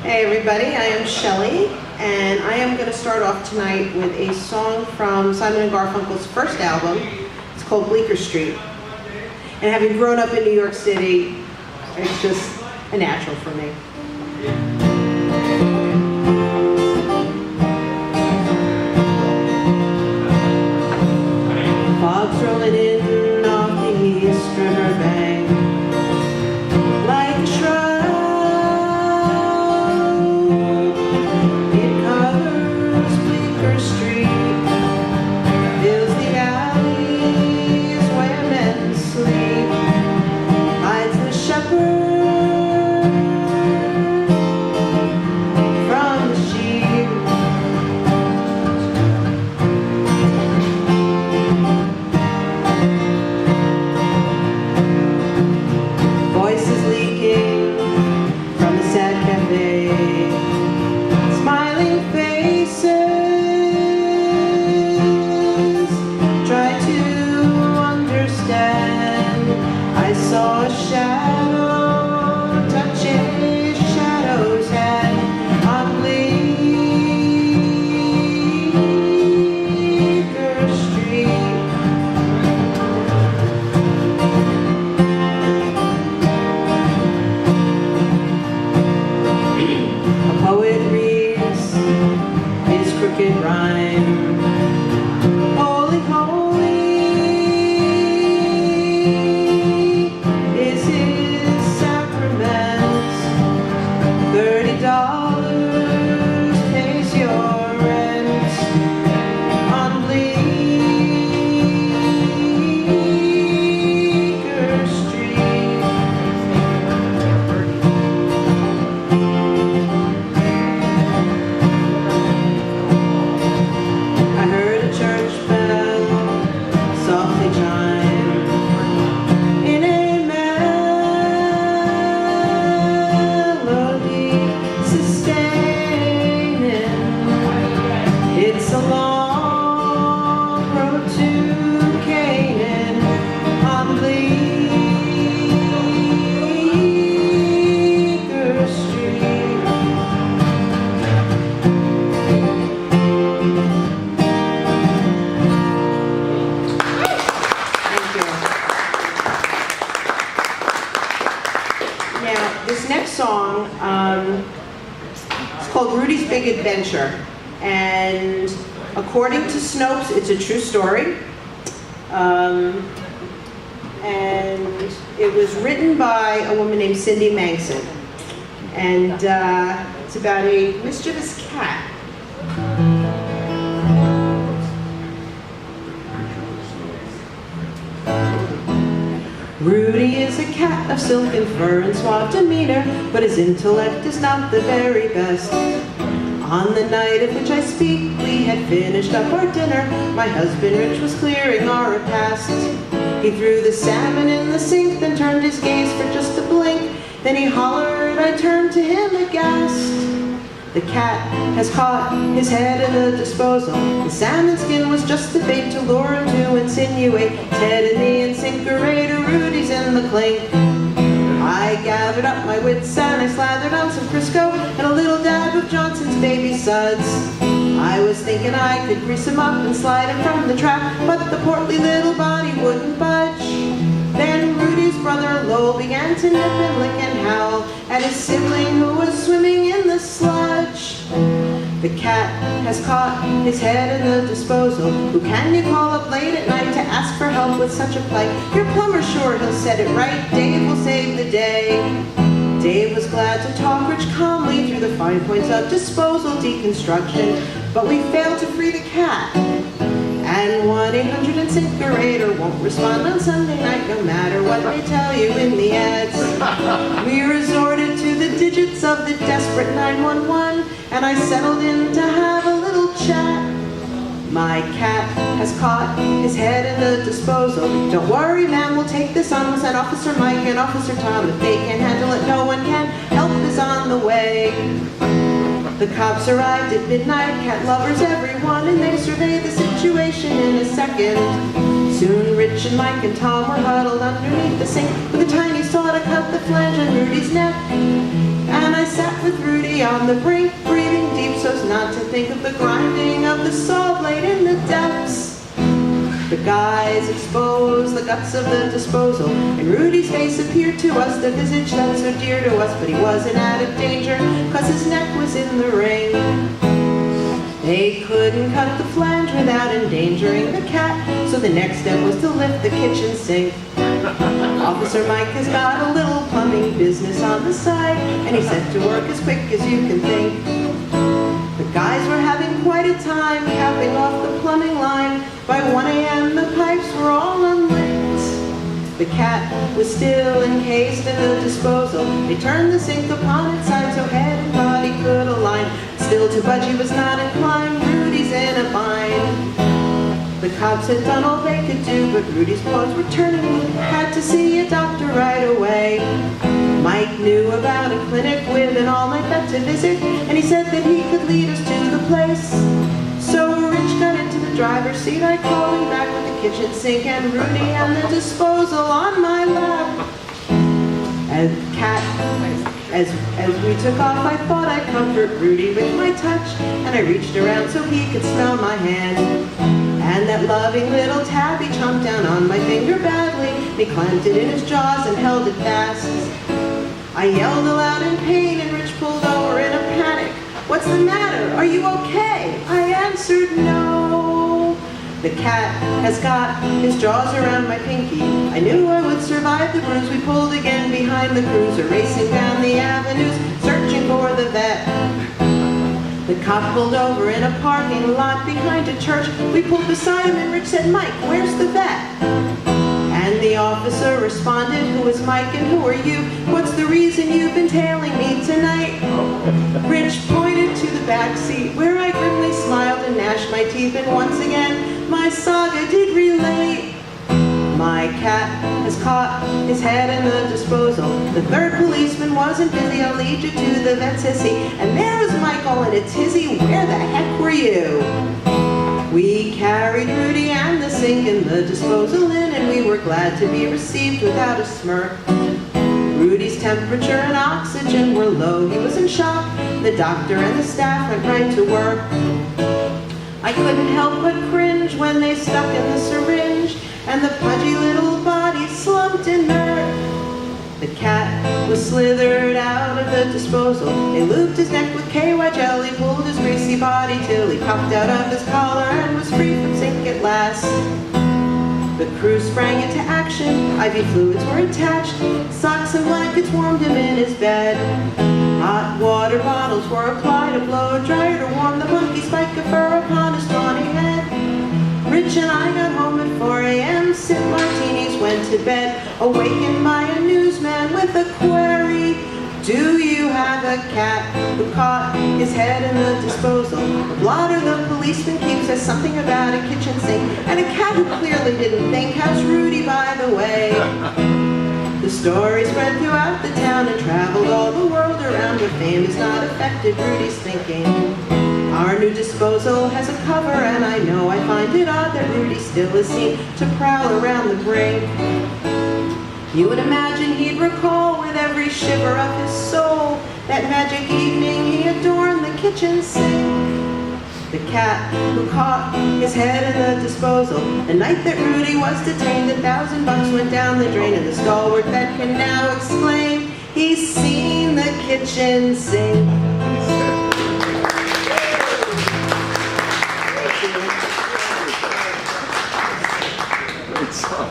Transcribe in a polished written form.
Hey everybody, I am Shelley, and I am going to start off tonight with a song from Simon & Garfunkel's first album. It's called Bleecker Street. And having grown up in New York City, it's just a natural for me. Fog's rolling in off the East River bank like a shrub. It covers Bleecker Street, fills the alleys where men sleep, hides the shepherd from the sheep. Voices leaking from the sad cafe, smiling faces try to understand. I saw a shadow touch a shadow's hand on Bleecker Street. A poet reads his crooked rhyme. Holy, holy is his sacrament. $30 pays your rent on Bleecker Street. I heard a church bell softly chime in a melody sustaining. It's a long road to Canaan on Bleecker Street. Thank you. Now, this next song, it's called Rudy's Big Adventure. And according to Snopes, it's a true story. And it was written by a woman named Cindy Mangson. And it's about a mischievous cat. Rudy is a cat of silken fur and suave demeanor, but his intellect is not the very best. On the night of which I speak, we had finished up our dinner. My husband Rich was clearing our repast. He threw the salmon in the sink, then turned his gaze for just a blink. Then he hollered, I turned to him aghast. The cat has caught his head in a disposal. The salmon skin was just the bait to lure him to insinuate. Ted in the incinerator, Rudy's in the clink. I gathered up my wits and I slathered on some Crisco and a little dab of Johnson's Baby Suds. I was thinking I could grease him up and slide him from the trap, but the portly little body wouldn't budge. Then Rudy's brother Lowell began to nip and lick and howl at his sibling who was swimming in the sludge. The cat has caught his head in the disposal. Who can you call up late at night to ask for help with such a plight? Your plumber, sure, he'll set it right. Dave will save the day. Dave was glad to talk Rich calmly through the fine points of disposal deconstruction, but we failed to free the cat. And 1-800-INCINERATOR won't respond on Sunday night, no matter what they tell you in the ads. We resorted to the digits of the desperate 911, and I settled in to have a little chat. My cat has caught his head in the disposal. Don't worry, ma'am, we'll take this on. We'll send Officer Mike and Officer Tom. If they can't handle it, no one can. Help is on the way. The cops arrived at midnight, cat lovers everyone, and they surveyed the situation in a second. Soon Rich and Mike and Tom were huddled underneath the sink with a tiny saw to cut the flange on Rudy's neck. And I sat with Rudy on on the brink, breathing deep so as not to think of the grinding of the saw blade in the depths. The guys exposed the guts of the disposal, and Rudy's face appeared to us, the visage that's so dear to us, but he wasn't out of danger, 'cause his neck was in the ring. They couldn't cut the flange without endangering the cat, so the next step was to lift the kitchen sink. Officer Mike has got a little plumbing business on the side, and he set to work as quick as you can think. The guys were having quite a time capping off the plumbing line. By 1 a.m. the pipes were all unlicked. The cat was still encased in the disposal. They turned the sink upon its side so head and body could align. Still to budge he was not inclined, Rudy's in a bind. The cops had done all they could do, but Rudy's paws were turning. Had to see a doctor right away. Mike knew about a clinic with an all-night vet to visit, and he said that he could lead us to the place. So Rich got into the driver's seat, I called him back with the kitchen sink and Rudy and the disposal on my lap. As we took off, I thought I'd comfort Rudy with my touch, and I reached around so he could smell my hand. And that loving little tabby chomped down on my finger badly, and he clamped it in his jaws and held it fast. I yelled aloud in pain, and Rich pulled over in a panic. "What's the matter? Are you okay?" I answered, "No." The cat has got his jaws around my pinky. I knew I would survive the bruise. We pulled again behind the cruiser, racing down the avenues, searching for the vet. The cop pulled over in a parking lot behind a church. We pulled beside him and Rich said, "Mike, where's the vet?" And the officer responded, "Who is Mike and who are you? What's the reason you've been tailing me tonight?" Rich pointed to the back seat where I grimly smiled and gnashed my teeth, and once again my saga did relate. My cat has caught his head in the disposal. The third policeman wasn't busy. I'll lead you to the vet, sissy. And there was Mike all in a tizzy. Where the heck were you? We carried Rudy and the sink and the disposal in, and we were glad to be received without a smirk. Rudy's temperature and oxygen were low. He was in shock. The doctor and the staff went right to work. I couldn't help but cringe when they stuck in the syringe, and the pudgy little body slumped inert. The cat was slithered out of the disposal. They looped his neck with KY jelly, pulled his greasy body till he popped out of his collar and was free from sink at last. The crew sprang into action. IV fluids were attached. Socks and blankets warmed him in his bed. Hot water bottles were applied to blow dry to warm the monkey spike of fur upon his tawny head. Rich and I got home at 4 a.m., sipped martinis, went to bed, awakened by a newsman with a query. Do you have a cat who caught his head in the disposal? The blotter the policeman keeps says something about a kitchen sink, and a cat who clearly didn't think. How's Rudy, by the way? The story spread throughout the town and traveled all the world around, but fame has not affected Rudy's thinking. Our new disposal has a cover, and I know I find it odd that Rudy still is seen to prowl around the brink. You would imagine he'd recall with every shiver of his soul that magic evening he adorned the kitchen sink. The cat who caught his head in the disposal. The night that Rudy was detained, $1,000 went down the drain, and the stalwart vet can now exclaim, he's seen the kitchen sink. Great song.